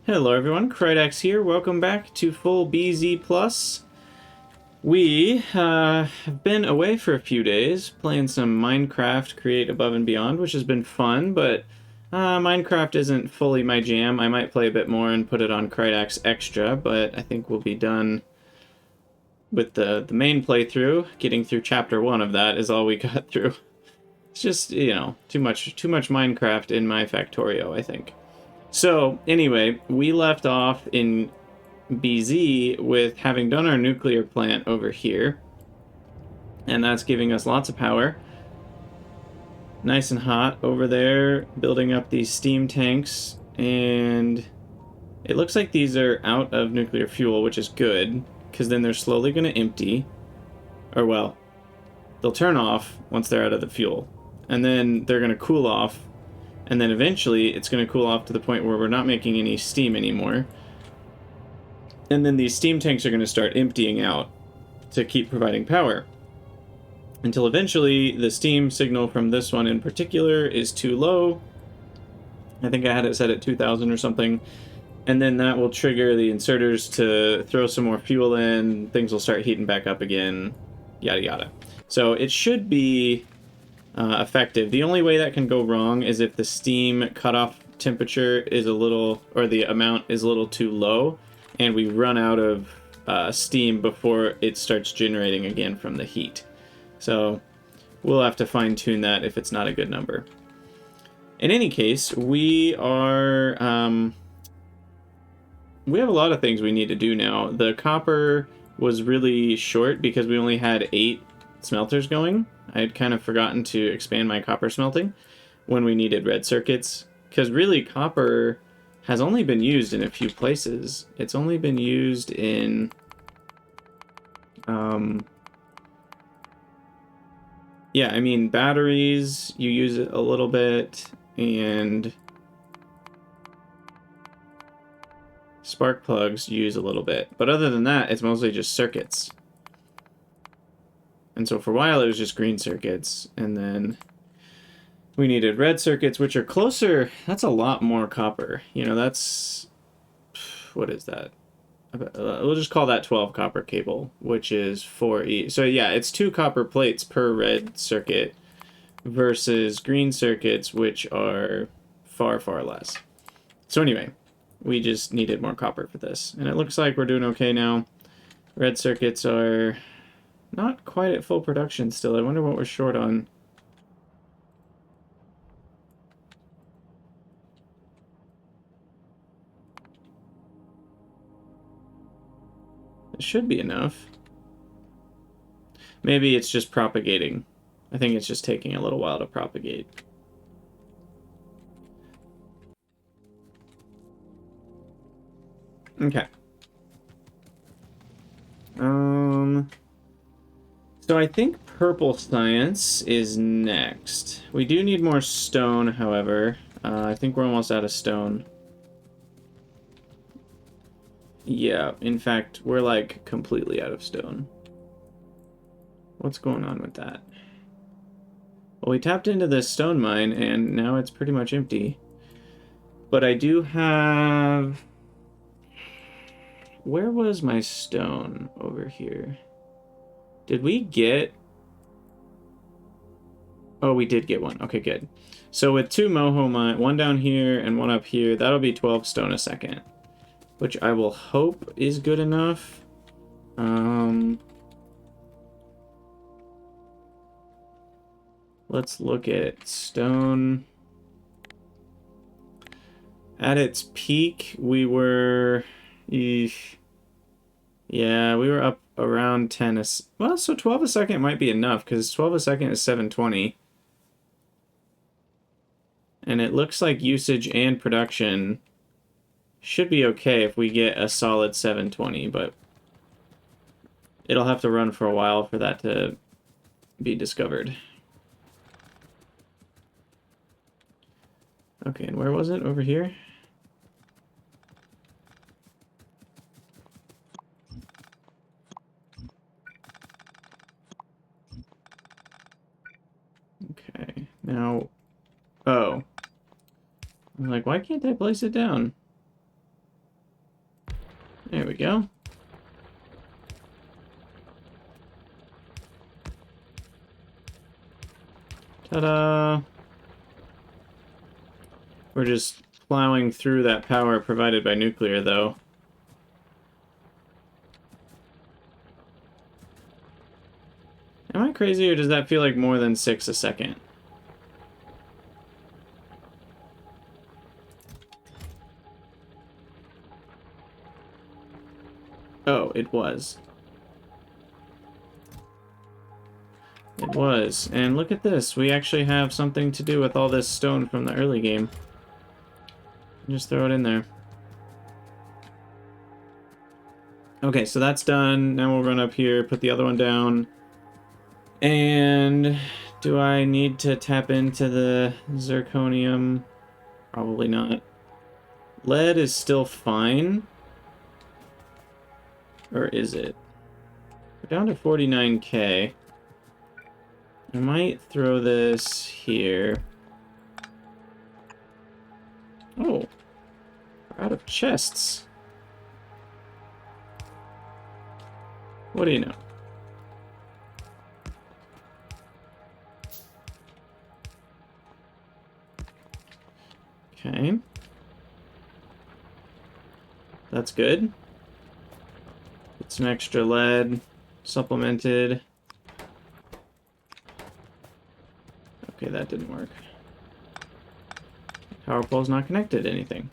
Hello everyone, Krydax here. Welcome back to Full BZ Plus. We have been away for a few days playing some Minecraft Create Above and Beyond, which has been fun, but Minecraft isn't fully my jam. I might play a bit more and put it on Krydax Extra, but I think we'll be done with the main playthrough. Getting through Chapter 1 of that is all we got through. It's just, you know, too much Minecraft in my Factorio, I think. So, anyway, we left off in BZ with having done our nuclear plant over here. And that's giving us lots of power. Nice and hot over there, building up these steam tanks. And it looks like these are out of nuclear fuel, which is good, because then they're slowly going to empty. Or, well, they'll turn off once they're out of the fuel. And then they're going to cool off. And then eventually it's going to cool off to the point where we're not making any steam anymore. And then these steam tanks are going to start emptying out to keep providing power. Until eventually the steam signal from this one in particular is too low. I think I had it set at 2000 or something. And then that will trigger the inserters to throw some more fuel in. Things will start heating back up again. Yada yada. So it should be effective. The only way that can go wrong is if the steam cutoff temperature is a little, or the amount is a little too low, and we run out of steam before it starts generating again from the heat. So we'll have to fine-tune that if it's not a good number. In any case, we are we have a lot of things we need to do now. The copper was really short because we only had 8 smelters going. I had kind of forgotten to expand my copper smelting when we needed red circuits, because really copper has only been used in a few places. It's only been used in yeah, I mean batteries, you use it a little bit, and spark plugs you use a little bit, but other than that it's mostly just circuits. And so for a while it was just green circuits, and then we needed red circuits, which are closer. That's a lot more copper. You know, that's... what is that? We'll just call that 12 copper cable, which is 4E. So yeah, it's 2 copper plates per red circuit versus green circuits, which are far, far less. So anyway, we just needed more copper for this. And it looks like we're doing okay now. Red circuits are not quite at full production still. I wonder what we're short on. It should be enough. Maybe it's just propagating. I think it's just taking a little while to propagate. Okay. So I think purple science is next. We do need more stone, however. I think we're almost out of stone. Yeah, in fact, we're like completely out of stone. What's going on with that? Well, we tapped into this stone mine, and now it's pretty much empty. But I do have... Where was my stone over here? Did we get... Oh, we did get one. Okay, good. So with 2 moho mine, one down here and one up here, that'll be 12 stone a second, which I will hope is good enough. Let's look at stone. At its peak, we were... Yeah, we were up around 10 a... Well, so 12 a second might be enough, because 12 a second is 720. And it looks like usage and production should be okay if we get a solid 720, but it'll have to run for a while for that to be discovered. Okay, and where was it? Over here? Okay, now... Oh. I'm like, why can't I place it down? There we go. Ta-da! We're just plowing through that power provided by nuclear, though. Am I crazy, or does that feel like more than 6 a second? Oh, it was. It was. And look at this. We actually have something to do with all this stone from the early game. Just throw it in there. Okay, so that's done. Now we'll run up here, put the other one down. And do I need to tap into the zirconium? Probably not. Lead is still fine. Or is it? We're down to 49k. I might throw this here. Oh. We're out of chests. What do you know? Okay. That's good. Get some extra lead. Supplemented. Okay, that didn't work. Power pole's not connected to anything.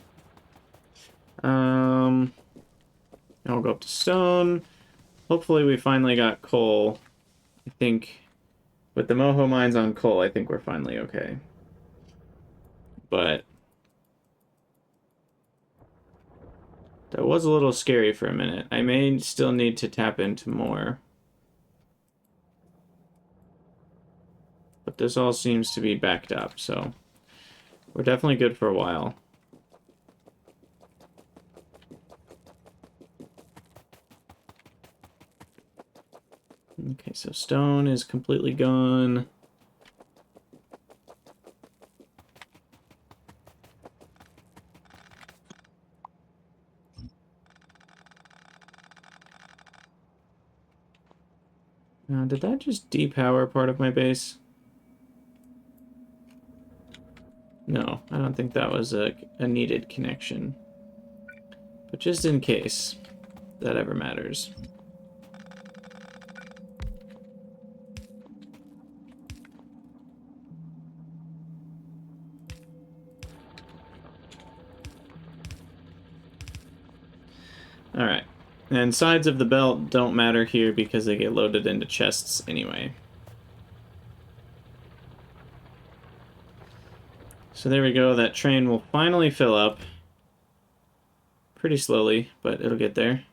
Now we'll go up to stone. Hopefully we finally got coal. I think with the moho mines on coal, I think we're finally okay. But that was a little scary for a minute. I may still need to tap into more. But this all seems to be backed up, so we're definitely good for a while. Okay, so stone is completely gone. Now, did that just depower part of my base? No, I don't think that was a needed connection. But just in case that ever matters. Alright. And sides of the belt don't matter here because they get loaded into chests anyway. So there we go, that train will finally fill up. Pretty slowly, but it'll get there.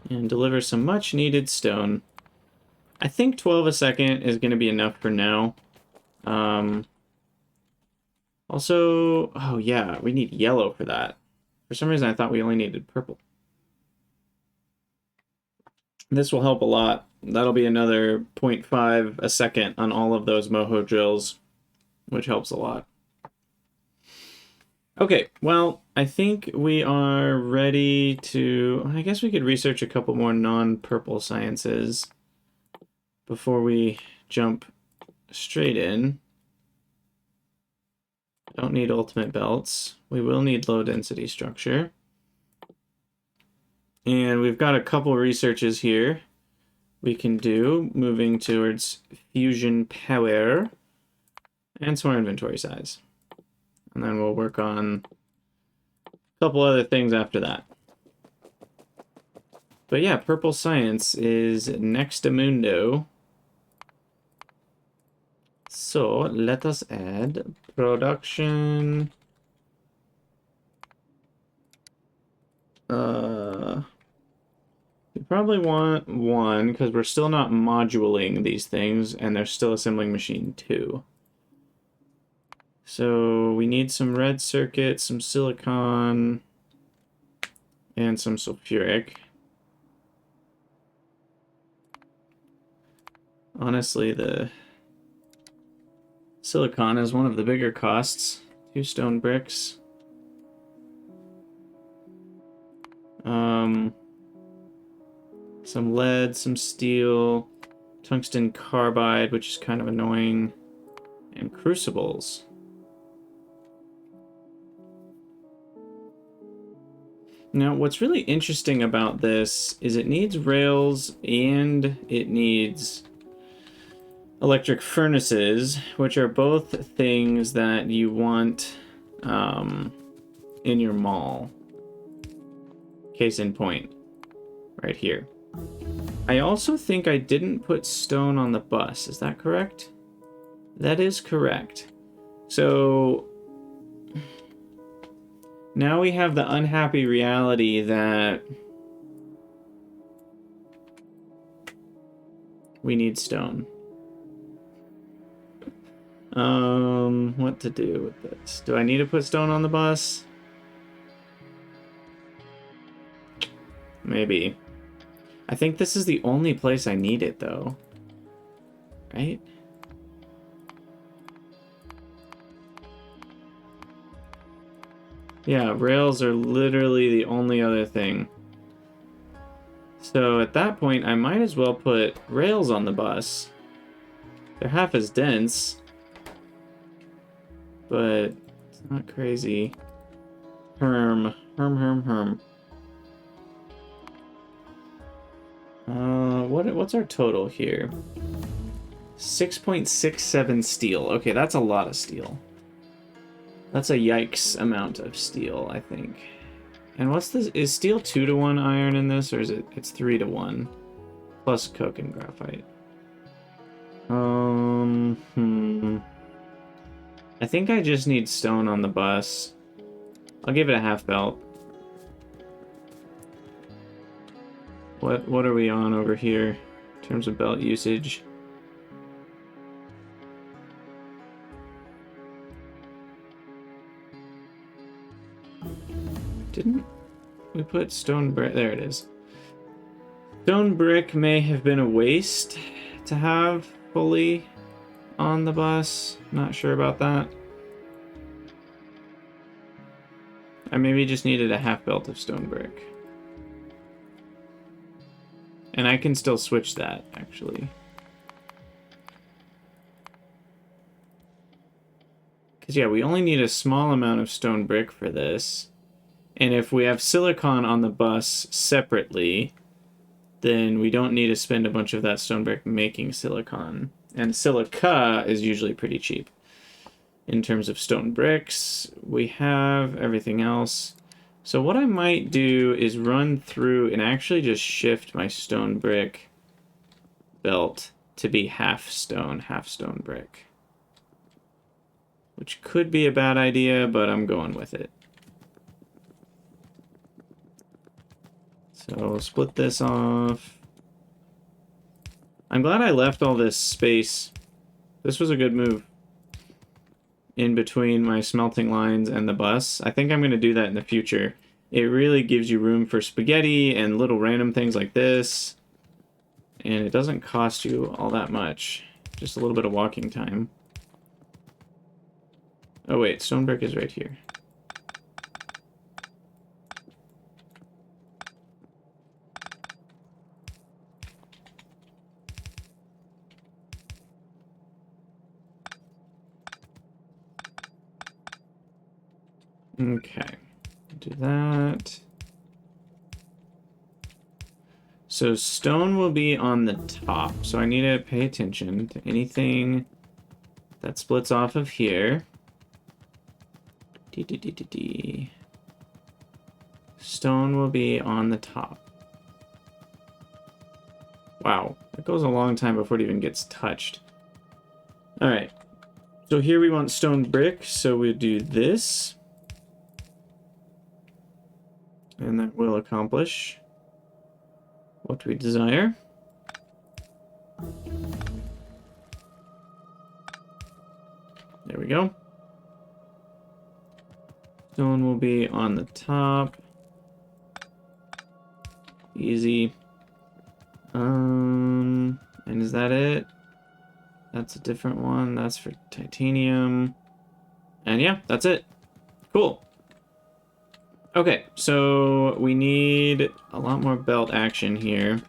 And deliver some much needed stone. I think 12 a second is going to be enough for now. Also, oh yeah, we need yellow for that. For some reason I thought we only needed purple. This will help a lot. That'll be another 0.5 a second on all of those moho drills, which helps a lot. Okay, well, I think we are ready to... I guess we could research a couple more non-purple sciences before we jump straight in. Don't need ultimate belts. We will need low density structure. And we've got a couple researches here we can do, moving towards fusion power and some more inventory size. And then we'll work on a couple other things after that. But yeah, purple science is next mundo. So let us add production. We probably want 1 because we're still not moduling these things and they're still assembling machine 2. So we need some red circuit, some silicon, and some sulfuric. Honestly, the silicon is one of the bigger costs. 2 stone bricks. Some lead, some steel, tungsten carbide, which is kind of annoying, and crucibles. Now, what's really interesting about this is it needs rails and it needs electric furnaces, which are both things that you want in your mall. Case in point, right here. I also think I didn't put stone on the bus. Is that correct? That is correct. So now we have the unhappy reality that we need stone. What to do with this? Do I need to put stone on the bus? Maybe. I think this is the only place I need it, though. Right? Yeah, rails are literally the only other thing. So at that point, I might as well put rails on the bus. They're half as dense, but it's not crazy. Herm. What's our total here? 6.67 steel. Okay, that's a lot of steel. That's a yikes amount of steel, I think. And what's this? Is steel 2-to-1 iron in this, or is it? It's 3-to-1 plus coke and graphite. I think I just need stone on the bus. I'll give it a half belt. What are we on over here in terms of belt usage? Didn't we put stone brick? There it is. Stone brick may have been a waste to have fully on the bus. Not sure about that. I maybe just needed a half belt of stone brick. And I can still switch that, actually. Because, yeah, we only need a small amount of stone brick for this. And if we have silicon on the bus separately, then we don't need to spend a bunch of that stone brick making silicon. And silica is usually pretty cheap. In terms of stone bricks, we have everything else. So what I might do is run through and actually just shift my stone brick belt to be half stone brick. Which could be a bad idea, but I'm going with it. So we'll split this off. I'm glad I left all this space. This was a good move. In between my smelting lines and the bus. I think I'm going to do that in the future. It really gives you room for spaghetti and little random things like this. And it doesn't cost you all that much. Just a little bit of walking time. Oh wait, stone brick is right here. Okay, do that. So stone will be on the top. So I need to pay attention to anything that splits off of here. Stone will be on the top. Wow, that goes a long time before it even gets touched. All right, so here we want stone brick, so we do this. And that will accomplish what we desire. There we go. Stone will be on the top. Easy. And is that it? That's a different one. That's for titanium. And yeah, that's it. Cool. Okay, so we need a lot more belt action here.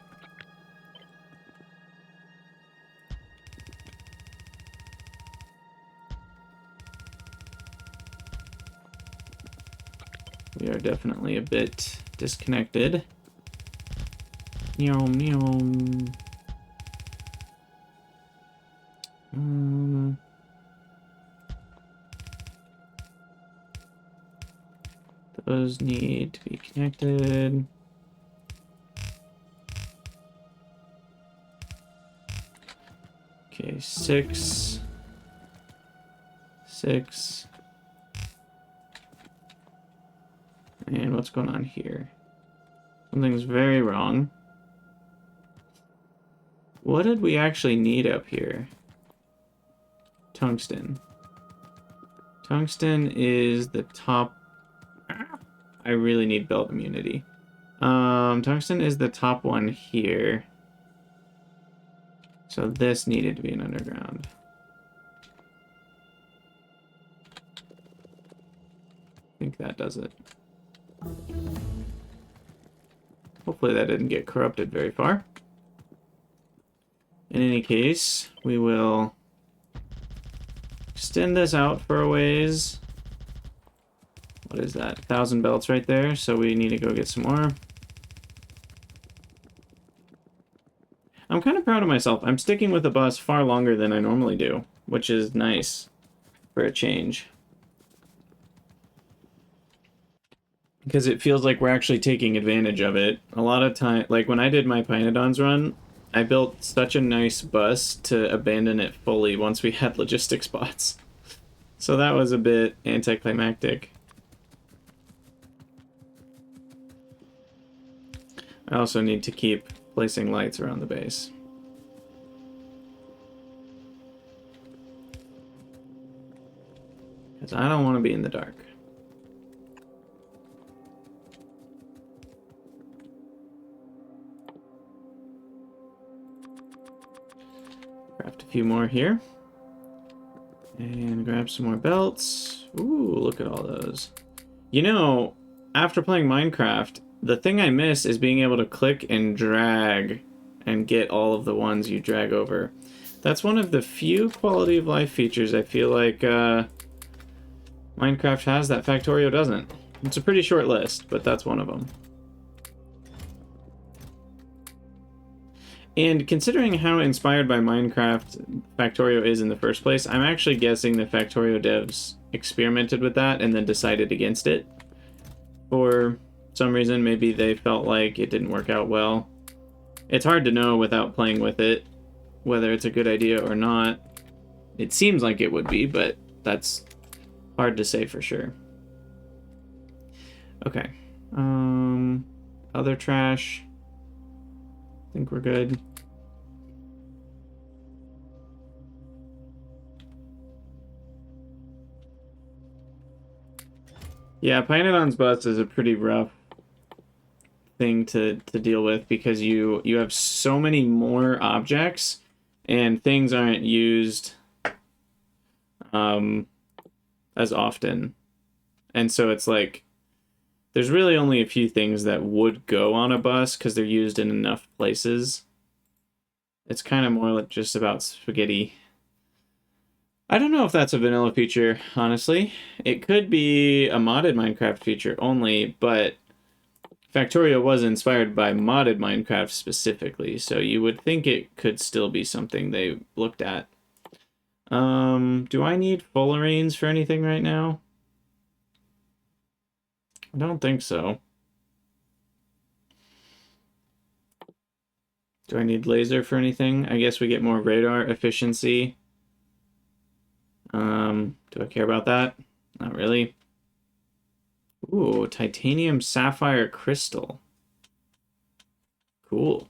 We are definitely a bit disconnected. Yum, yum. Those need to be connected. Okay, 6. 6. And what's going on here? Something's very wrong. What did we actually need up here? Tungsten. Tungsten is the top... I really need belt immunity. Tungsten is the top one here. So this needed to be an underground. I think that does it. Hopefully that didn't get corrupted very far. In any case, we will extend this out for a ways. What is that? 1,000 belts right there, so we need to go get some more. I'm kind of proud of myself. I'm sticking with the bus far longer than I normally do, which is nice for a change. Because it feels like we're actually taking advantage of it. A lot of time, like when I did my Pinodons run, I built such a nice bus to abandon it fully once we had logistic spots. So that was a bit anticlimactic. I also need to keep placing lights around the base. Because I don't want to be in the dark. Craft a few more here. And grab some more belts. Ooh, look at all those. You know, after playing Minecraft, the thing I miss is being able to click and drag and get all of the ones you drag over. That's one of the few quality of life features I feel like Minecraft has that Factorio doesn't. It's a pretty short list, but that's one of them. And considering how inspired by Minecraft Factorio is in the first place, I'm actually guessing the Factorio devs experimented with that and then decided against it. For some reason, maybe they felt like it didn't work out well. It's hard to know without playing with it whether it's a good idea or not. It seems like it would be, but that's hard to say for sure. Okay. Other trash. I think we're good. Yeah, Pinodon's bus is a pretty rough thing to deal with because you have so many more objects and things aren't used as often. And so it's like there's really only a few things that would go on a bus because they're used in enough places. It's kind of more like just about spaghetti. I don't know if that's a vanilla feature, honestly. It could be a modded Minecraft feature only, but Factorio was inspired by modded Minecraft specifically, so you would think it could still be something they looked at. Do I need fullerenes for anything right now? I don't think so. Do I need laser for anything? I guess we get more radar efficiency. Do I care about that? Not really. Ooh, titanium sapphire crystal. Cool.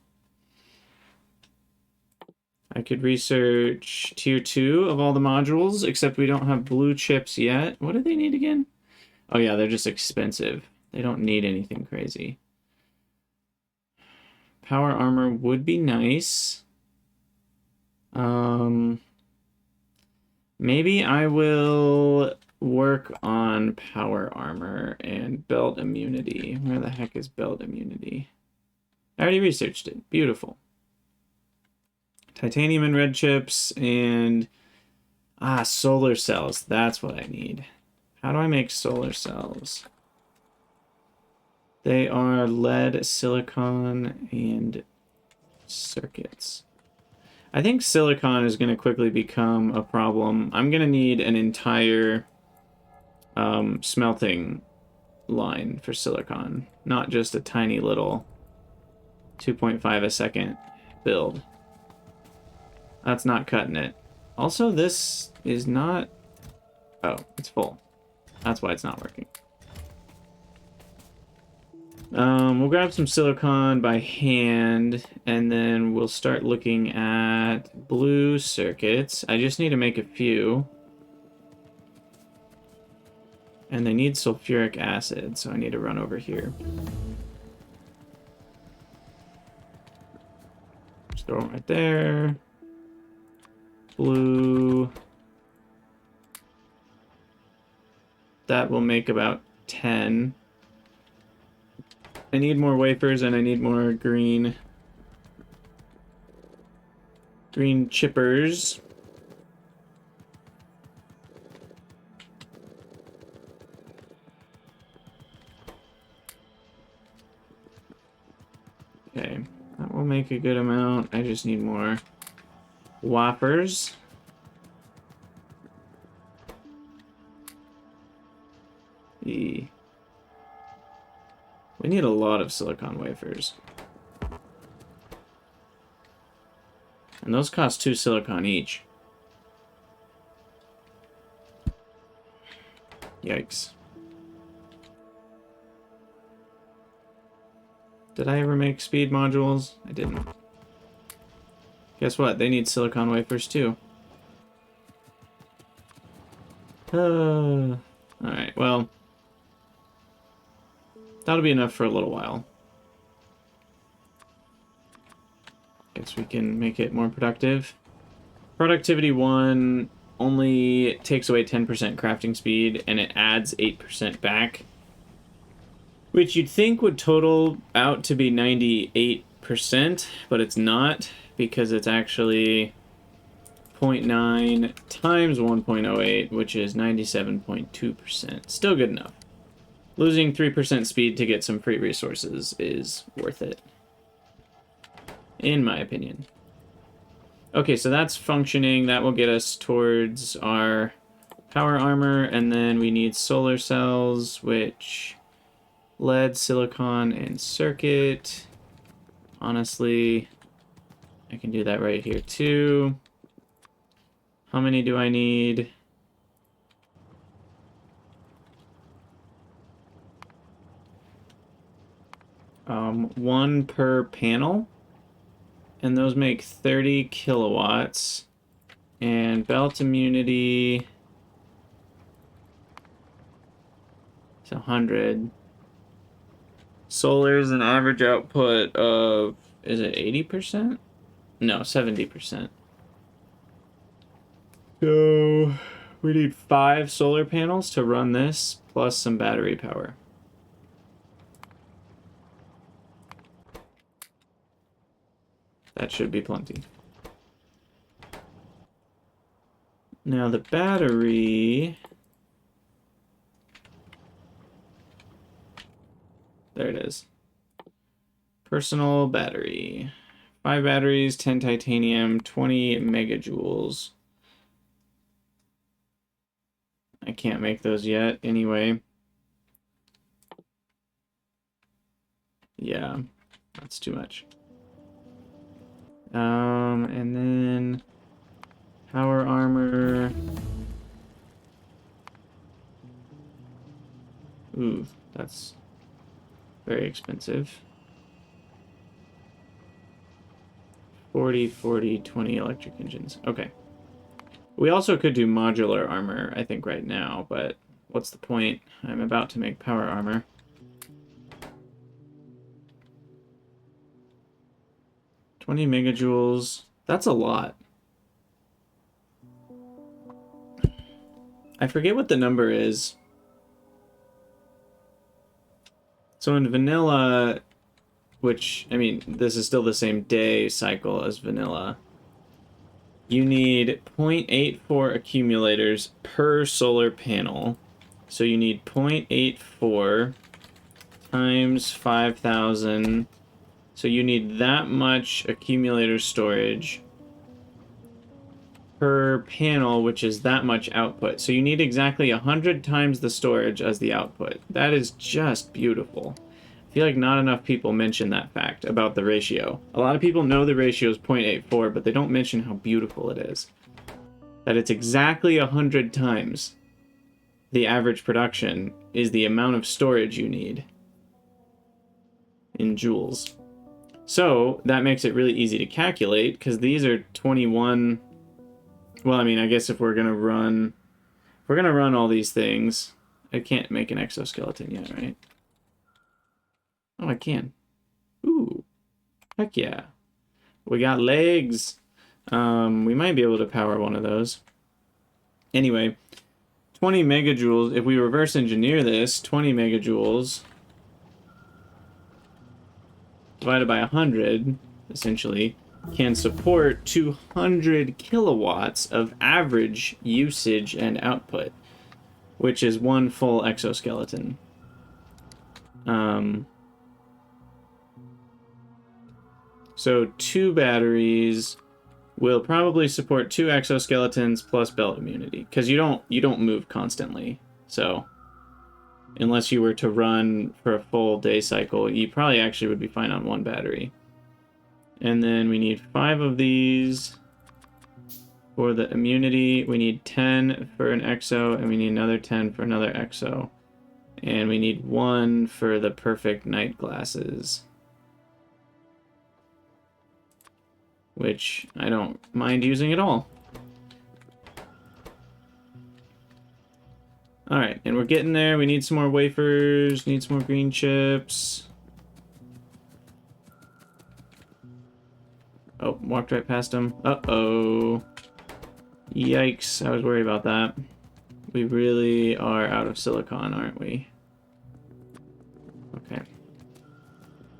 I could research tier 2 of all the modules, except we don't have blue chips yet. What do they need again? Oh yeah, they're just expensive. They don't need anything crazy. Power armor would be nice. Maybe I will work on power armor and belt immunity. Where the heck is belt immunity? I already researched it. Beautiful. Titanium and red chips and... solar cells. That's what I need. How do I make solar cells? They are lead, silicon, and circuits. I think silicon is going to quickly become a problem. I'm going to need an entire smelting line for silicon, not just a tiny little 2.5 a second build. That's not cutting it. Also, this is not... Oh, it's full. That's why it's not working. We'll grab some silicon by hand, and then we'll start looking at blue circuits. I just need to make a few. And they need sulfuric acid, so I need to run over here. Just throw it right there. Blue. That will make about 10. I need more wafers and I need more green chippers. Okay, that will make a good amount. I just need more whoppers. We need a lot of silicon wafers. And those cost 2 silicon each. Yikes. Did I ever make speed modules? I didn't. Guess what? They need silicon wafers too. Alright, well. That'll be enough for a little while. Guess we can make it more productive. Productivity 1 only takes away 10% crafting speed, and it adds 8% back. Which you'd think would total out to be 98%, but it's not, because it's actually 0.9 times 1.08, which is 97.2%. Still good enough. Losing 3% speed to get some free resources is worth it, in my opinion. Okay, so that's functioning. That will get us towards our power armor, and then we need solar cells, which... lead, silicon, and circuit. Honestly, I can do that right here too. How many do I need? One per panel. And those make 30 kilowatts. And belt immunity is 100. Solar is an average output of, is it 80%? No, 70%. So we need 5 solar panels to run this, plus some battery power. That should be plenty. Now the battery... There it is. Personal battery. 5 batteries, 10 titanium, 20 megajoules. I can't make those yet anyway. Yeah, that's too much. And then power armor. Ooh, that's very expensive. 40, 40, 20 electric engines. Okay. We also could do modular armor, I think, right now, but what's the point? I'm about to make power armor. $20 megajoules. That's a lot. I forget what the number is. So in vanilla, which, I mean, this is still the same day cycle as vanilla, you need 0.84 accumulators per solar panel. So you need 0.84 times 5,000. So you need that much accumulator storage per panel, which is that much output. So you need exactly 100 times the storage as the output. That is just beautiful. I feel like not enough people mention that fact about the ratio. A lot of people know the ratio is 0.84, but they don't mention how beautiful it is. That it's exactly 100 times the average production is the amount of storage you need in joules. So that makes it really easy to calculate, because these are 21... Well, I mean, I guess if we're gonna run all these things, I can't make an exoskeleton yet, right? Oh, I can. Ooh, heck yeah. We got legs. We might be able to power one of those. Anyway, 20 megajoules. If we reverse engineer this, 20 megajoules divided by 100, essentially, can support 200 kilowatts of average usage and output, which is one full exoskeleton. So 2 batteries will probably support 2 exoskeletons plus belt immunity, because you don't move constantly. So unless you were to run for a full day cycle, you probably actually would be fine on 1 battery. And then we need 5 of these for the immunity. We need 10 for an exo, and we need another 10 for another exo. And we need 1 for the perfect night glasses, which I don't mind using at all. Alright, and we're getting there. We need some more wafers, need some more green chips. Oh, walked right past him. Uh-oh. Yikes, I was worried about that. We really are out of silicon, aren't we? Okay.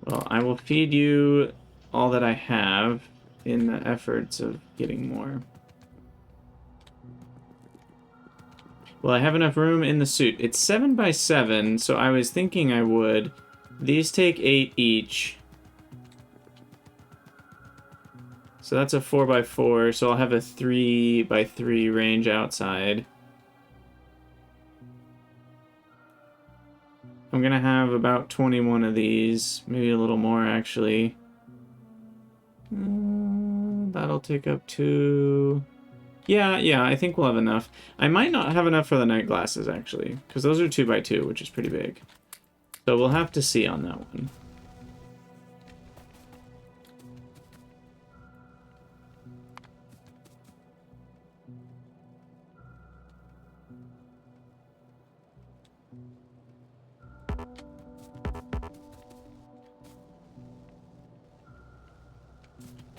Well, I will feed you all that I have in the efforts of getting more. Well, I have enough room in the suit. It's 7 by 7, so I was thinking I would. These take 8 each. So that's a 4 by 4, so I'll have a 3 by 3 range outside. I'm gonna have about 21 of these, maybe a little more actually. That'll take up 2. Yeah, I think we'll have enough. I might not have enough for the night glasses actually, because those are 2 by 2, which is pretty big. So we'll have to see on that one.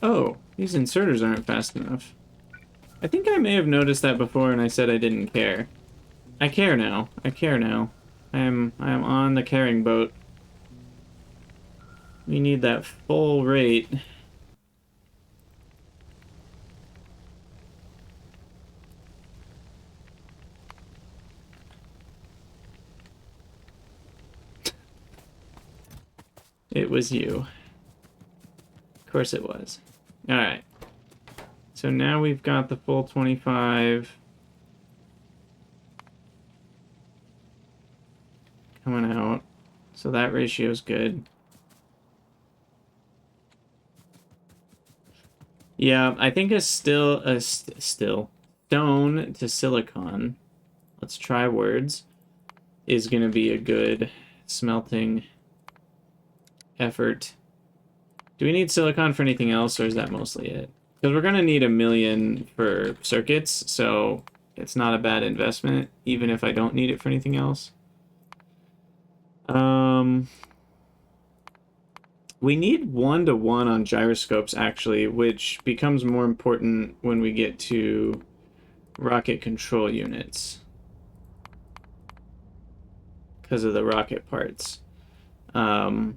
Oh, these inserters aren't fast enough. I think I may have noticed that before and I said I didn't care. I care now. I care now. I am on the caring boat. We need that full rate. It was you. Of course it was. Alright. So now we've got the full 25 coming out. So that ratio is good. Yeah, I think stone to silicon, let's try words, is going to be a good smelting effort. Do we need silicon for anything else, or is that mostly it? Because we're going to need 1 million for circuits, so it's not a bad investment, even if I don't need it for anything else. We need 1-to-1 on gyroscopes, actually, which becomes more important when we get to rocket control units. because of the rocket parts. But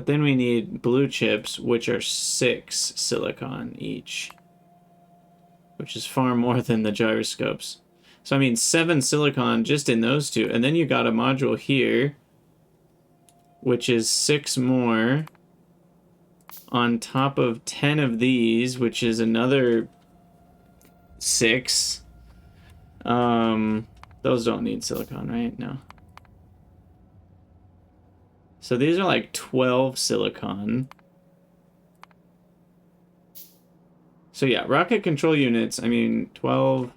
then we need blue chips, which are 6 silicon each, which is far more than the gyroscopes. So I mean 7 silicon just in those two, and then you got a module here, which is 6 more on top of 10 of these, which is another 6. Those don't need silicon, right? No. So these are like 12 silicon. So yeah, rocket control units, I mean, 12...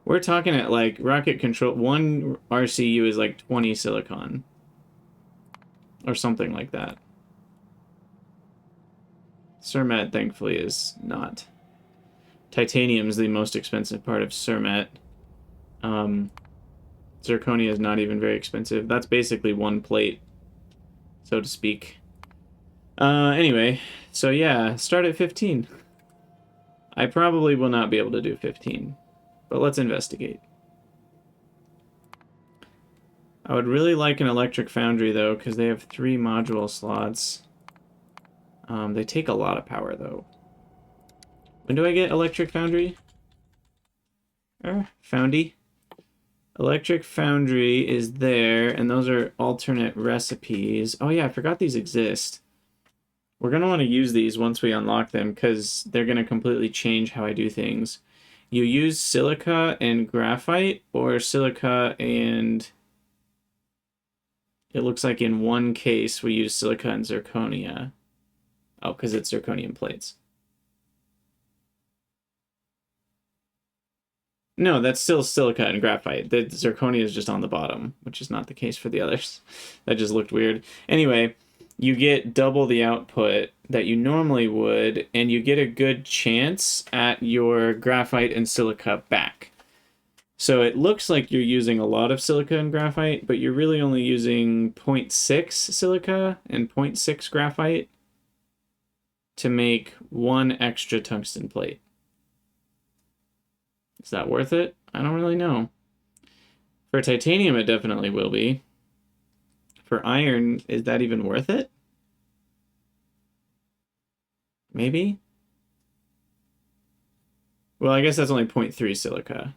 We're talking at like rocket control... One RCU is like 20 silicon. Or something like that. Cermet, thankfully, is not. Titanium is the most expensive part of Cermet. Zirconia is not even very expensive. That's basically one plate, so to speak. Anyway, so yeah, start at 15. I probably will not be able to do 15, but let's investigate. I would really like an electric foundry, though, because they have 3 module slots. They take a lot of power, though. When do I get electric foundry? Foundy. Electric foundry is there, and those are alternate recipes. Oh yeah, I forgot these exist. We're going to want to use these once we unlock them, because they're going to completely change how I do things. You use silica and graphite, or silica and... It looks like in one case we use silica and zirconia. Oh, because it's zirconium plates. No, that's still silica and graphite. The zirconia is just on the bottom, which is not the case for the others. That just looked weird. Anyway, you get double the output that you normally would, and you get a good chance at your graphite and silica back. So it looks like you're using a lot of silica and graphite, but you're really only using 0.6 silica and 0.6 graphite to make 1 extra tungsten plate. Is that worth it? I don't really know. For titanium, it definitely will be. For iron, is that even worth it? Maybe? Well, I guess that's only 0.3 silica.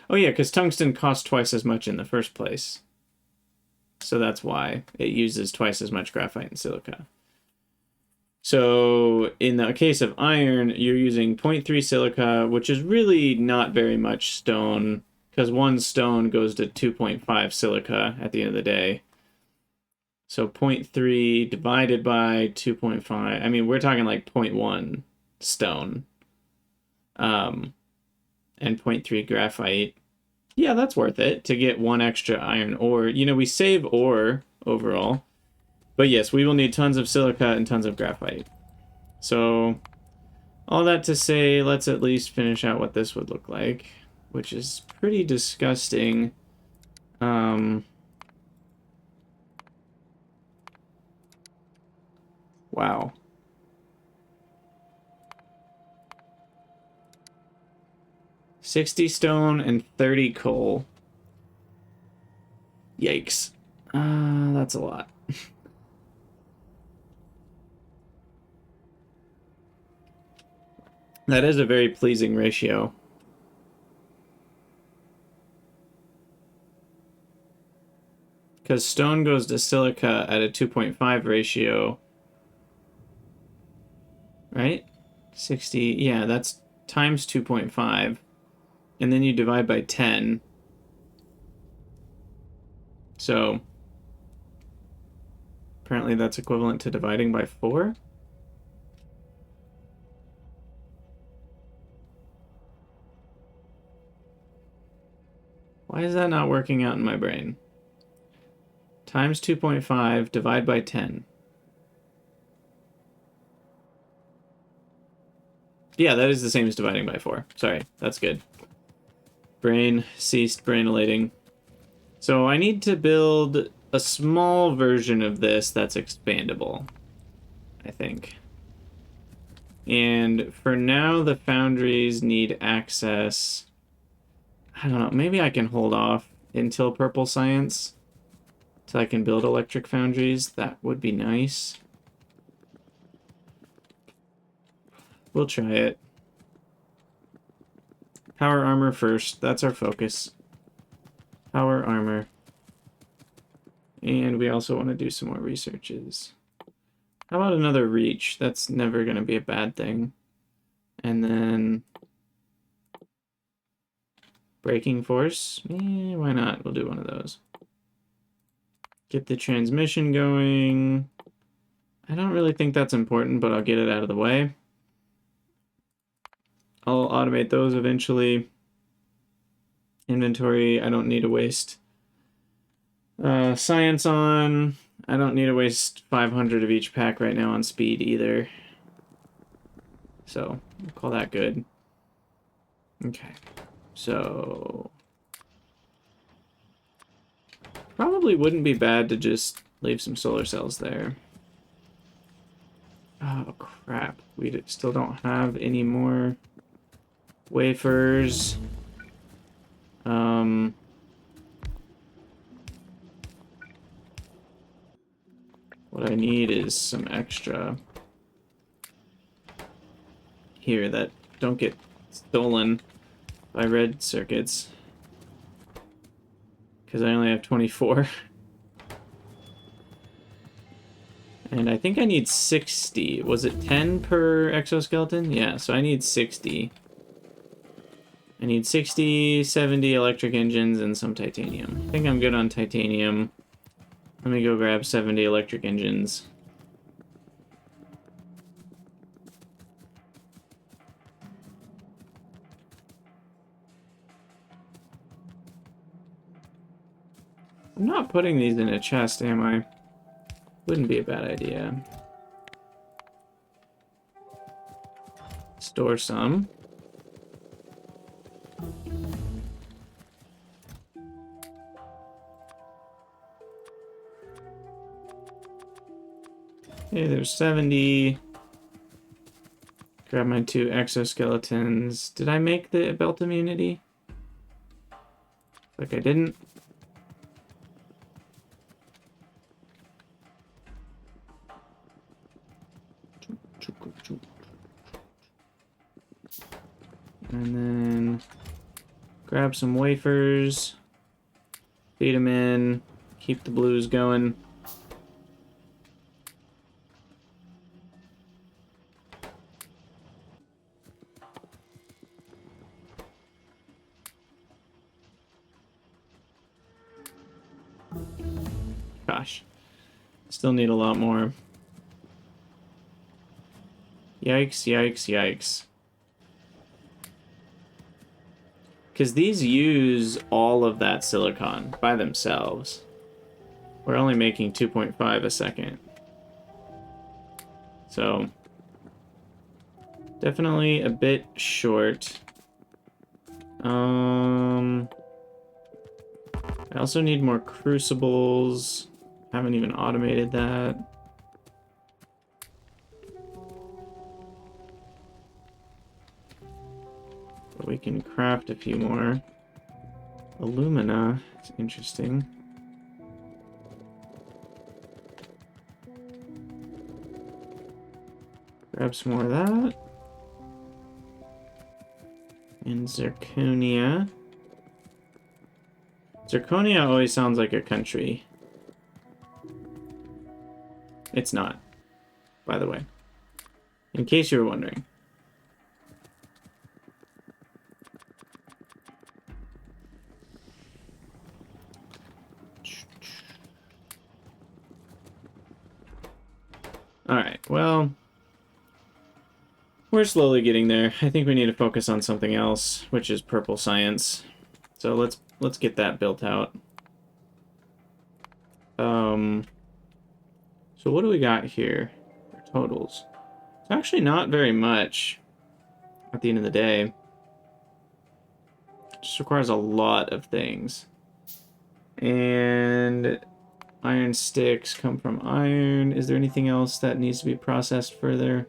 Oh yeah, because tungsten costs twice as much in the first place. So that's why it uses twice as much graphite and silica. So in the case of iron, you're using 0.3 silica, which is really not very much stone, because 1 stone goes to 2.5 silica at the end of the day. So 0.3 divided by 2.5, I mean, we're talking like 0.1 stone. And 0.3 graphite. Yeah, that's worth it to get 1 extra iron ore. You know, we save ore overall. But yes, we will need tons of silica and tons of graphite. So, all that to say, let's at least finish out what this would look like, which is pretty disgusting. Wow. $60 stone and 30 coal. Yikes. That's a lot. That is a very pleasing ratio. Because stone goes to silica at a 2.5 ratio. Right? 60, yeah, that's times 2.5. And then you divide by 10. So, apparently that's equivalent to dividing by 4? Why is that not working out in my brain? Times 2.5, divide by 10. Yeah, that is the same as dividing by 4. Sorry, that's good. Brain ceased brainolating. So I need to build a small version of this that's expandable, I think. And for now, the foundries need access. I don't know, maybe I can hold off until purple science, till I can build electric foundries. That would be nice. We'll try it. Power armor first, that's our focus. Power armor. And we also want to do some more researches. How about another reach? That's never going to be a bad thing. And then braking force. Why not? We'll do one of those. Get the transmission going. I don't really think that's important, but I'll get it out of the way. I'll automate those eventually. Inventory, I don't need to waste. Science on. I don't need to waste 500 of each pack right now on speed either. So, we'll call that good. Okay. So, probably wouldn't be bad to just leave some solar cells there. Oh, crap. We still don't have any more wafers. What I need is some extra here that don't get stolen by red circuits. Because I only have 24. And I think I need 60. Was it 10 per exoskeleton? Yeah, so I need 60. I need 60, 70 electric engines, and some titanium. I think I'm good on titanium. Let me go grab 70 electric engines. I'm not putting these in a chest, am I? Wouldn't be a bad idea. Store some. Okay, there's 70. Grab my 2 exoskeletons. Did I make the belt immunity? Like I didn't. And then grab some wafers. Feed them in. Keep the blues going. Gosh. Still need a lot more. Yikes, yikes, yikes. Because these use all of that silicon by themselves. We're only making 2.5 a second. So, definitely a bit short. I also need more crucibles. Haven't even automated that. But we can craft a few more. Alumina. It's interesting. Grab some more of that. And zirconia. Zirconia always sounds like a country. It's not, by the way. In case you were wondering. Alright, well, we're slowly getting there. I think we need to focus on something else, which is purple science. So let's get that built out. So what do we got here for totals? It's actually not very much at the end of the day. It just requires a lot of things. And iron sticks come from iron. Is there anything else that needs to be processed further?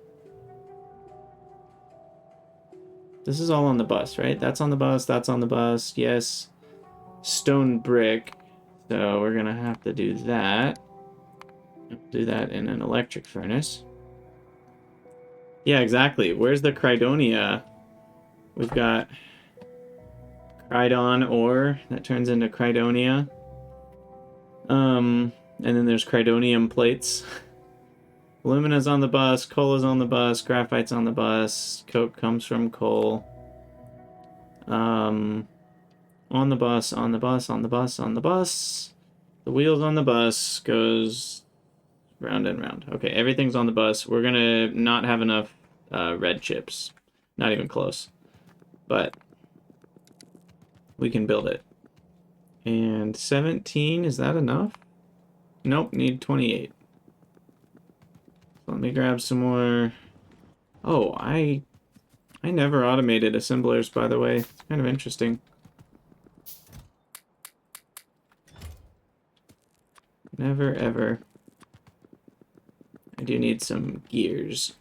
This is all on the bus, right? That's on the bus, that's on the bus, yes. Stone brick. So we're gonna have to do that. Do that in an electric furnace. Yeah, exactly. Where's the Cridonia? We've got Cridon ore that turns into Cridonia. And then there's Cridonium plates. Alumina's on the bus, coal is on the bus, graphite's on the bus, coke comes from coal. On the bus, on the bus, on the bus, on the bus. The wheels on the bus goes round and round. Okay, everything's on the bus. We're gonna not have enough red chips. Not even close. But we can build it. And 17, is that enough? Nope, need 28. So let me grab some more. Oh, I never automated assemblers, by the way. It's kind of interesting. Never, ever. I do need some gears.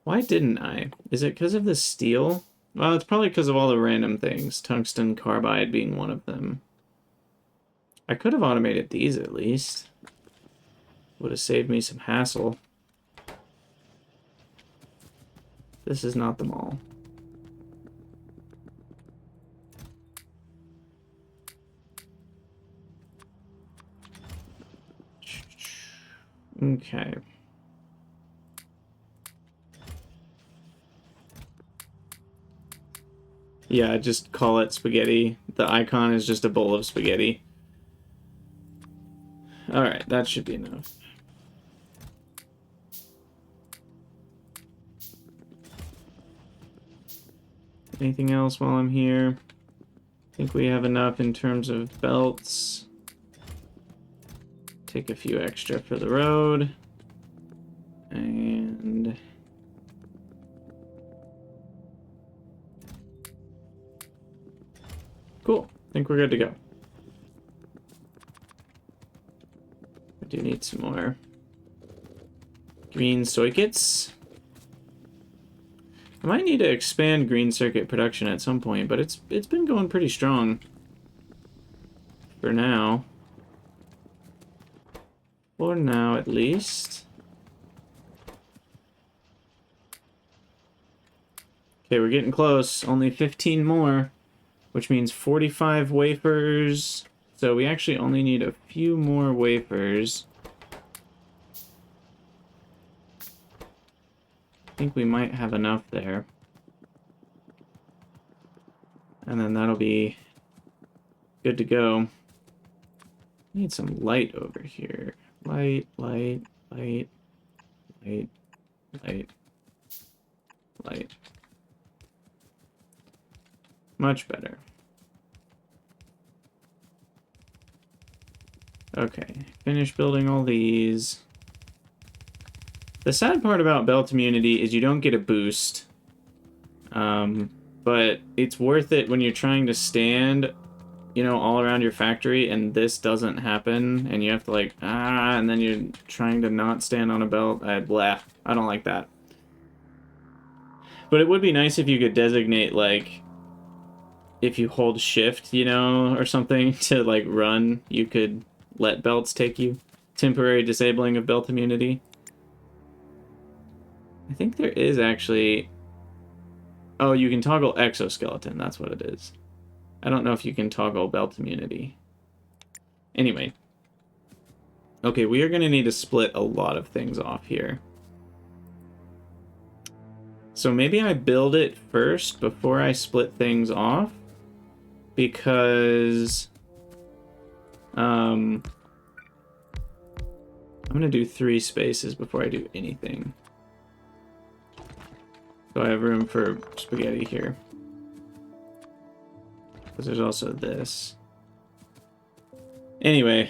Why didn't I? Is it because of the steel? Well, it's probably because of all the random things. Tungsten carbide being one of them. I could have automated these at least. Would have saved me some hassle. This is not the mall. Okay. Yeah, just call it spaghetti. The icon is just a bowl of spaghetti. Alright, that should be enough. Anything else while I'm here? I think we have enough in terms of belts. Take a few extra for the road. And... cool. I think we're good to go. I do need some more green circuits. I might need to expand green circuit production at some point, but it's been going pretty strong for now. For now, at least. Okay, we're getting close. Only 15 more, which means 45 wafers. So we actually only need a few more wafers. I think we might have enough there. And then that'll be good to go. Need some light over here. Light, light, light, light, light, light. Much better. Okay, finish building all these. The sad part about belt immunity is you don't get a boost. But it's worth it when you're trying to stand, you know, all around your factory and this doesn't happen and you have to like, and then you're trying to not stand on a belt. I don't like that. But it would be nice if you could designate, like, if you hold shift, you know, or something to, like, run, you could let belts take you. Temporary disabling of belt immunity. I think there is actually... oh, you can toggle exoskeleton, that's what it is. I don't know if you can toggle belt immunity. Anyway. Okay, we are going to need to split a lot of things off here. So maybe I build it first before I split things off. Because... I'm going to do 3 spaces before I do anything. So I have room for spaghetti here. Because there's also this. Anyway,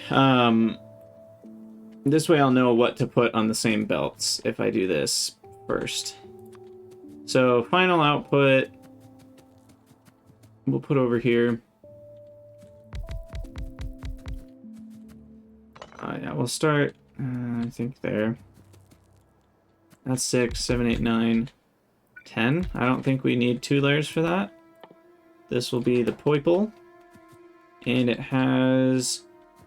this way I'll know what to put on the same belts if I do this first. So final output, we'll put over here. Yeah, we'll start, I think there. That's 6, 7, 8, 9. 10. I don't think we need 2 layers for that. This will be the poiple. And it has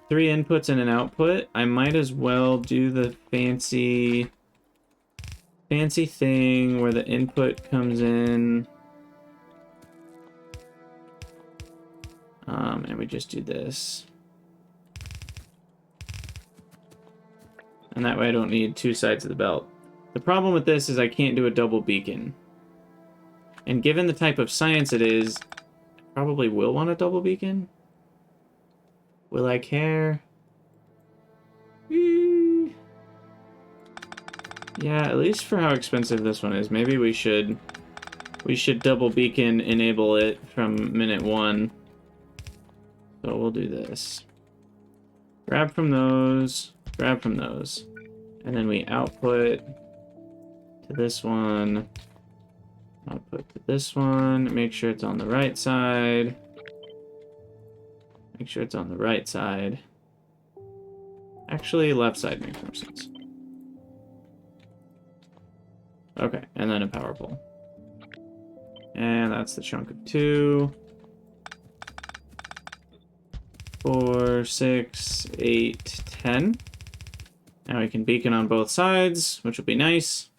3 inputs and an output. I might as well do the fancy thing where the input comes in. And we just do this. And that way I don't need 2 sides of the belt. The problem with this is I can't do a double beacon. And given the type of science it is, I probably will want a double beacon. Will I care? Yeah, at least for how expensive this one is. Maybe we should double beacon enable it from minute 1. So we'll do this. Grab from those, and then we output to this one, output to this one, make sure it's on the right side. Make sure it's on the right side. Actually, left side makes more sense. Okay, and then a power pole. And that's the chunk of 2. 4, 6, 8, 10. Now we can beacon on both sides, which will be nice.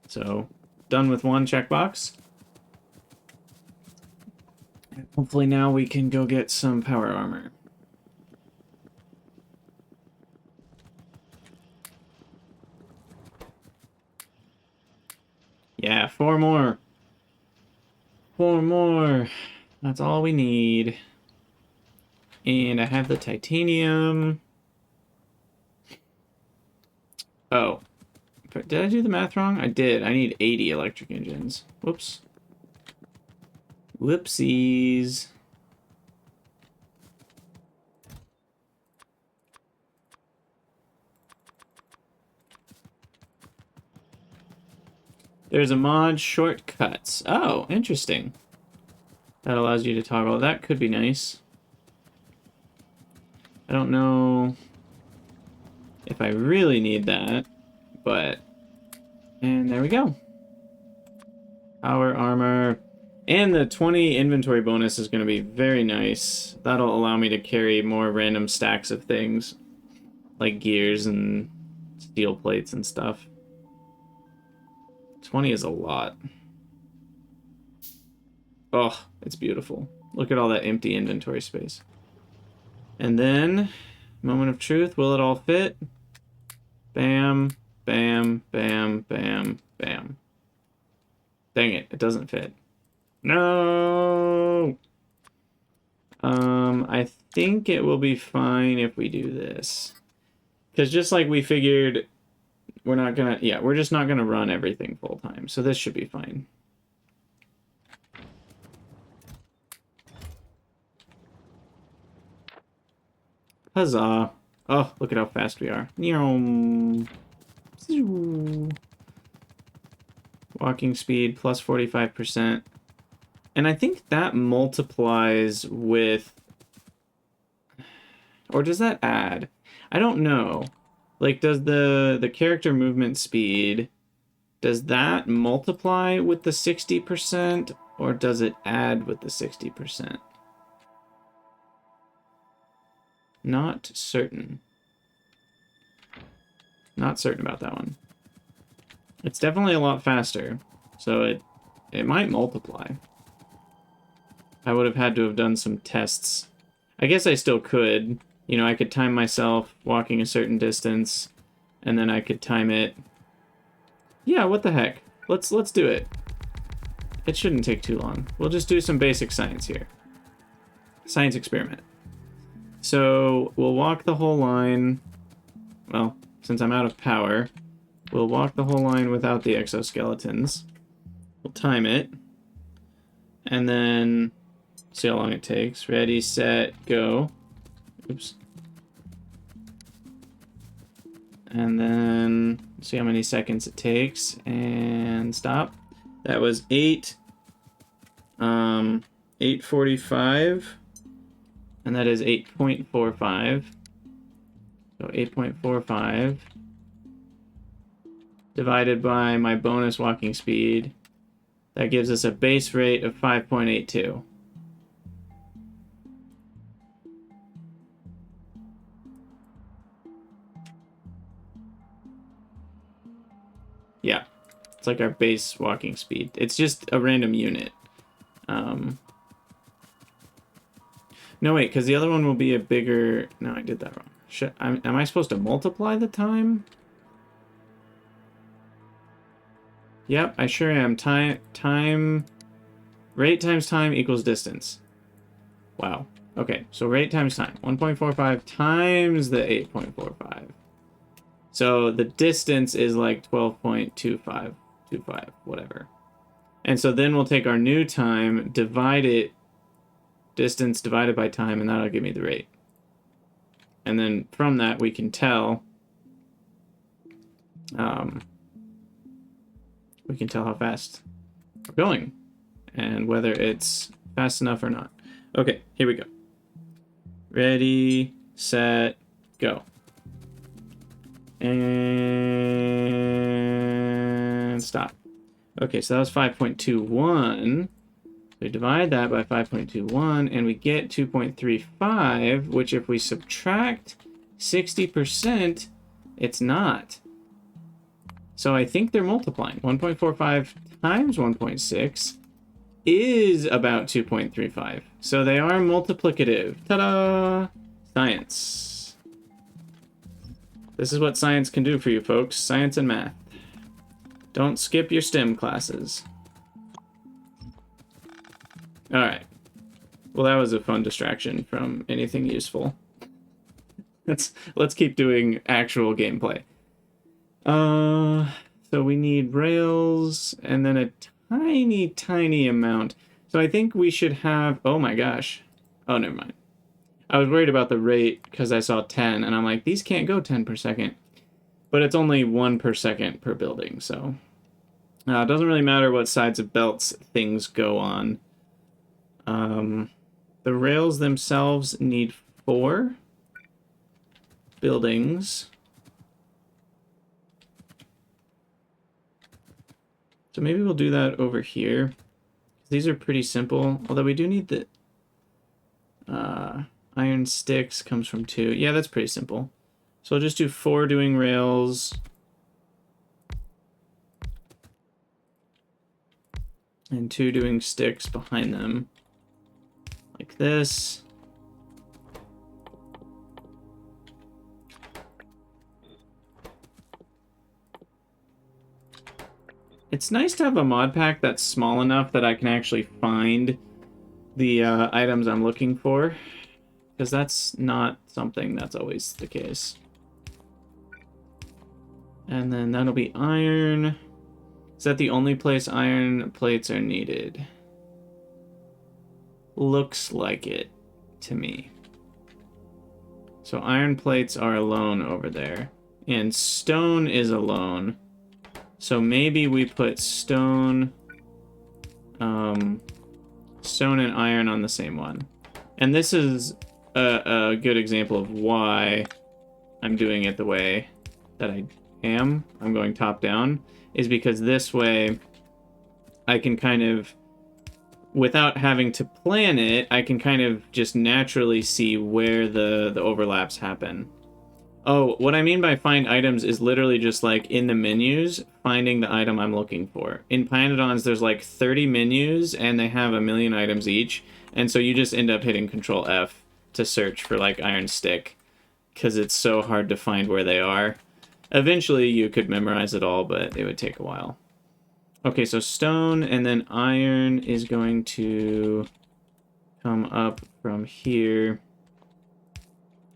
So, done with one checkbox. Hopefully now we can go get some power armor. Yeah, 4 more. 4 more. That's all we need. And I have the titanium. Oh. Did I do the math wrong? I did. I need 80 electric engines. Whoops. Whoopsies. There's a mod, shortcuts. Oh, interesting. That allows you to toggle. That could be nice. I don't know if I really need that, but... And there we go. Power armor. And the 20 inventory bonus is going to be very nice. That'll allow me to carry more random stacks of things, like gears and steel plates and stuff. 20 is a lot. Oh, it's beautiful. Look at all that empty inventory space. And then, moment of truth, will it all fit? Bam, bam, bam, bam, bam. Dang it, it doesn't fit. No! I think it will be fine if we do this. Because just like we figured, we're not gonna, yeah, we're just not gonna run everything full time. So this should be fine. Huzzah. Oh, look at how fast we are. Walking speed plus 45%. And I think that multiplies with... Or does that add? I don't know. Like, does the character movement speed, does that multiply with the 60%? Or does it add with the 60%? Not certain. Not certain about that one. It's definitely a lot faster, so it might multiply. I would have had to have done some tests. I guess I still could. You know, I could time myself walking a certain distance, and then I could time it. Yeah, what the heck? Let's do it. It shouldn't take too long. We'll just do some basic science here. Science experiment. So we'll walk the whole line. Well, since I'm out of power, we'll walk the whole line without the exoskeletons. We'll time it. And then see how long it takes. Ready, set, go. Oops. And then see how many seconds it takes. And stop. That was 8:45. And that is 8.45. So 8.45. divided by my bonus walking speed. That gives us a base rate of 5.82. Yeah, it's like our base walking speed. It's just a random unit. No, wait, because the other one will be a bigger... No, I did that wrong. Am I supposed to multiply the time? Yep, I sure am. Rate times time equals distance. Wow. Okay, so rate times time. 1.45 times the 8.45. So the distance is like 12.25, whatever. And so then we'll take our new time, divide it, distance divided by time, and that'll give me the rate. And then from that, we can tell, how fast we're going and whether it's fast enough or not. Okay, here we go. Ready, set, go. And stop. Okay, so that was 5.21. We divide that by 5.21, and we get 2.35, which if we subtract 60%, it's not. So I think they're multiplying. 1.45 times 1.6 is about 2.35. So they are multiplicative. Ta-da! Science. This is what science can do for you, folks. Science and math. Don't skip your STEM classes. Alright. Well, that was a fun distraction from anything useful. Let's keep doing actual gameplay. So we need rails, and then a tiny amount. So I think we should have... Oh my gosh. Oh, never mind. I was worried about the rate because I saw 10, and I'm like, these can't go 10 per second. But it's only 1 per second per building, so... it doesn't really matter what sides of belts things go on. The rails themselves need 4 buildings. So maybe we'll do that over here. These are pretty simple, although we do need the iron sticks comes from 2. Yeah, that's pretty simple. So I'll just do 4 doing rails. And 2 doing sticks behind them. Like this. It's nice to have a mod pack that's small enough that I can actually find the items I'm looking for, because that's not something that's always the case. And then that'll be iron. Is that the only place iron plates are needed? Looks like it to me. So iron plates are alone over there. And stone is alone. So maybe we put stone, stone and iron on the same one. And this is a good example of why I'm doing it the way that I am. I'm going top down, is because this way I can kind of, without having to plan it, I can kind of just naturally see where the overlaps happen. Oh, what I mean by find items is literally just like in the menus, finding the item I'm looking for. In Pyanodons, there's like 30 menus and they have 1,000,000 items each. And so you just end up hitting Control F to search for like iron stick, because it's so hard to find where they are. Eventually you could memorize it all, but it would take a while. Okay, so stone and then iron is going to come up from here.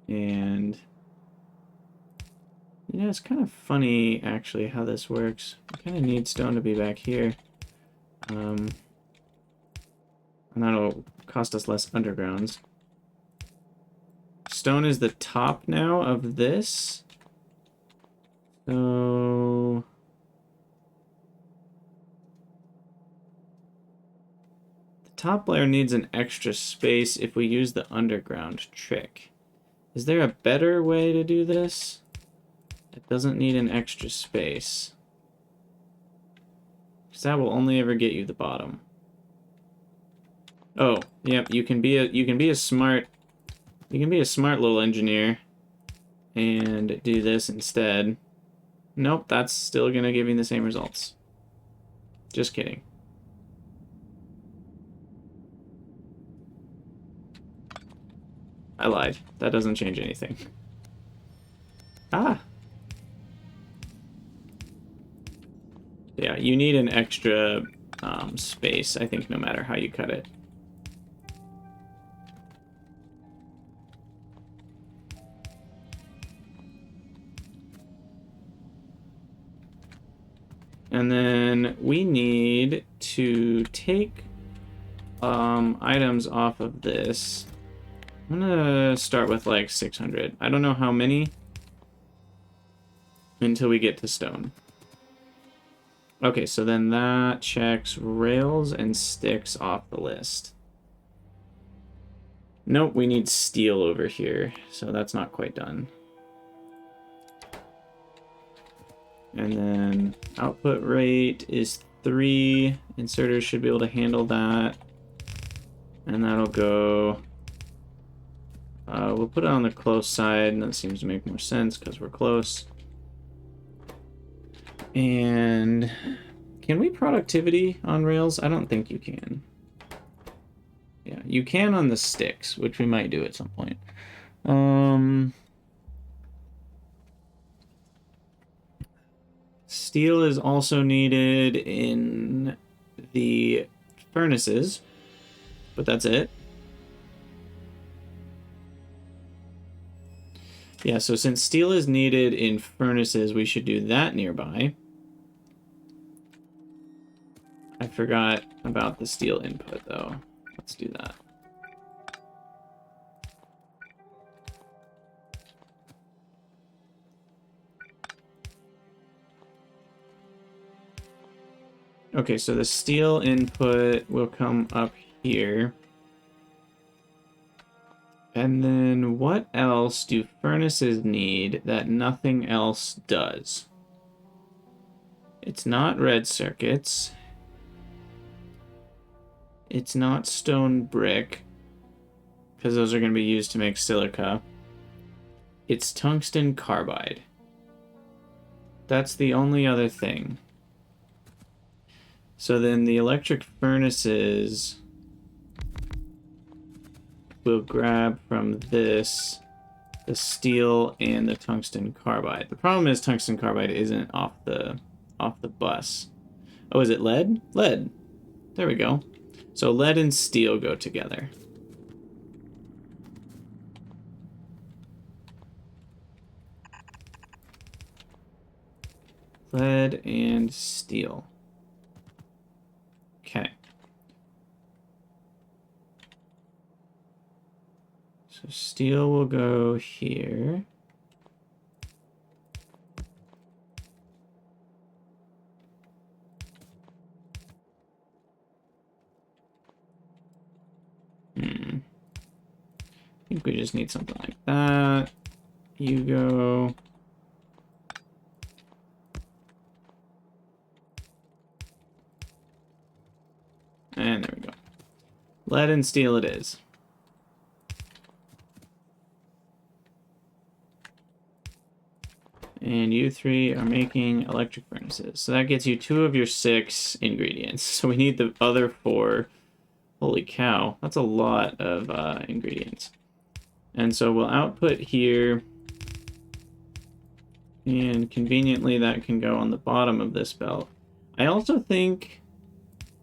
And yeah, it's kind of funny actually how this works. I kind of need stone to be back here. And that'll cost us less undergrounds. Stone is the top now of this. So the top layer needs an extra space if we use the underground trick. Is there a better way to do this? It doesn't need an extra space. Because that will only ever get you the bottom. Oh, yep, you can be a smart little engineer and do this instead. Nope, that's still gonna give you the same results. Just kidding. I lied. That doesn't change anything. Ah! Yeah, you need an extra space, I think, no matter how you cut it. And then we need to take items off of this. I'm gonna start with like 600. I don't know how many until we get to stone. Okay, so then that checks rails and sticks off the list. Nope, we need steel over here, so that's not quite done. And then output rate is 3. Inserters should be able to handle that. And that'll go... we'll put it on the close side, and that seems to make more sense because we're close. And can we productivity on rails? I don't think you can. Yeah, you can on the sticks, which we might do at some point. Steel is also needed in the furnaces, but that's it. Yeah, so since steel is needed in furnaces, we should do that nearby. I forgot about the steel input, though. Let's do that. Okay, so the steel input will come up here. And then what else do furnaces need that nothing else does? It's not red circuits. It's not stone brick, because those are going to be used to make silica. It's tungsten carbide. That's the only other thing. So then the electric furnaces will grab from this the steel and the tungsten carbide. The problem is tungsten carbide isn't off the bus. Oh, is it lead? Lead. There we go. So lead and steel go together. Lead and steel. Okay. So steel will go here. I think we just need something like that. You go. And there we go. Lead and steel it is. And you three are making electric furnaces. So that gets you 2 of your 6 ingredients. So we need the other 4. Holy cow, that's a lot of ingredients. And so we'll output here. And conveniently that can go on the bottom of this belt. I also think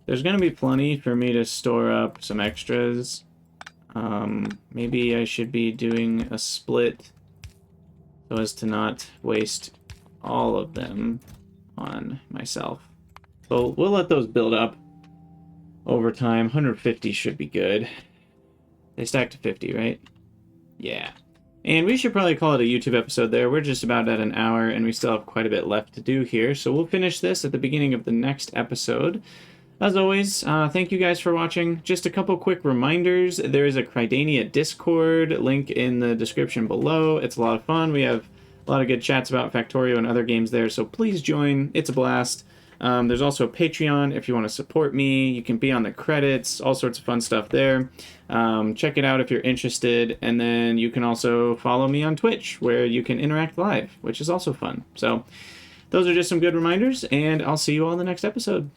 there's going to be plenty for me to store up some extras. Maybe I should be doing a split so as to not waste all of them on myself. So we'll let those build up over time. 150 should be good. They stack to 50, right? Yeah. And we should probably call it a YouTube episode there. We're just about at an hour, and we still have quite a bit left to do here. So we'll finish this at the beginning of the next episode. As always, thank you guys for watching. Just a couple quick reminders. There is a Crydania Discord, link in the description below. It's a lot of fun. We have a lot of good chats about Factorio and other games there, so please join. It's a blast. There's also a Patreon if you want to support me. You can be on the credits, all sorts of fun stuff there. Check it out if you're interested. And then you can also follow me on Twitch, where you can interact live, which is also fun. So those are just some good reminders, and I'll see you all in the next episode.